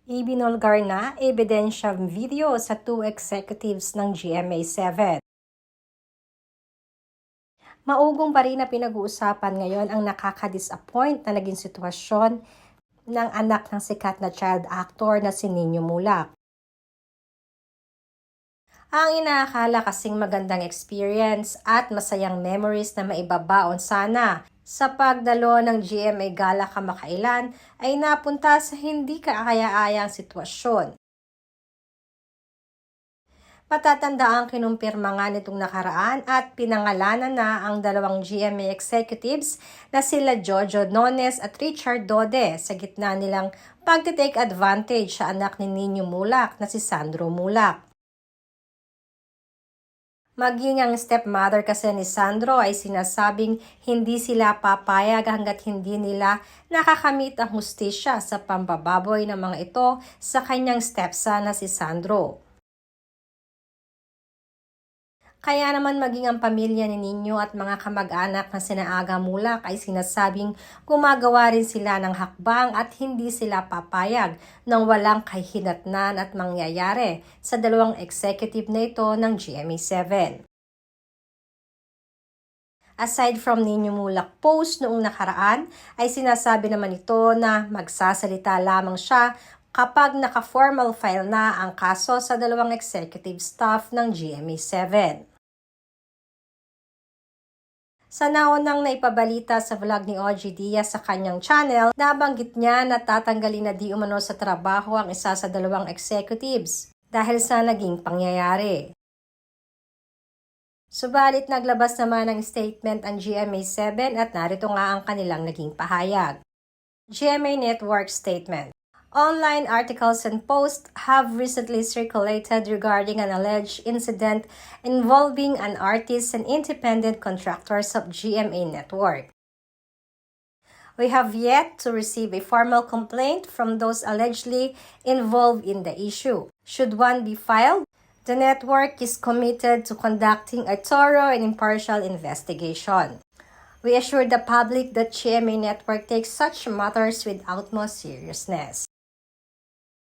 Ibinulgar na ebidensyang video sa 2 executives ng GMA7. Maugong pa rin na pinag-uusapan ngayon ang nakaka-disappoint na naging sitwasyon ng anak ng sikat na child actor na si Nino Mulak. Ang inaakala kasing magandang experience at masayang memories na maibabaon sana sa pagdalo ng GMA Gala kamakailan ay napunta sa hindi kaaya-ayang sitwasyon. Patatandaan kinumpirma nga nitong nakaraan at pinangalanan na ang dalawang GMA executives na sila Jojo Nones at Richard Dode sa gitna nilang pagtitake advantage sa anak ni Nino Mulak na si Sandro Mulak. Maging ang stepmother kasi ni Sandro ay sinasabing hindi sila papayag hanggat hindi nila nakakamit ang hustisya sa pambababoy ng mga ito sa kanyang stepson na si Sandro. Kaya naman maging ang pamilya ni Nino at mga kamag-anak na sina Aga Mulak ay sinasabing gumagawa rin sila ng hakbang at hindi sila papayag ng walang kahinatnan at mangyayari sa dalawang executive na ito ng GMA7. Aside from Nino Mulak post noong nakaraan, ay sinasabi naman ito na magsasalita lamang siya kapag naka-formal file na ang kaso sa dalawang executive staff ng GMA7. Sa naunang naipabalita sa vlog ni OG Diaz sa kanyang channel, nabanggit niya na tatanggalin na di umano sa trabaho ang isa sa dalawang executives dahil sa naging pangyayari. Subalit naglabas naman ng statement ang GMA7 at narito nga ang kanilang naging pahayag. GMA Network Statement. Online articles and posts have recently circulated regarding an alleged incident involving an artist and independent contractors of GMA Network. We have yet to receive a formal complaint from those allegedly involved in the issue. Should one be filed, the network is committed to conducting a thorough and impartial investigation. We assure the public that GMA Network takes such matters with utmost seriousness.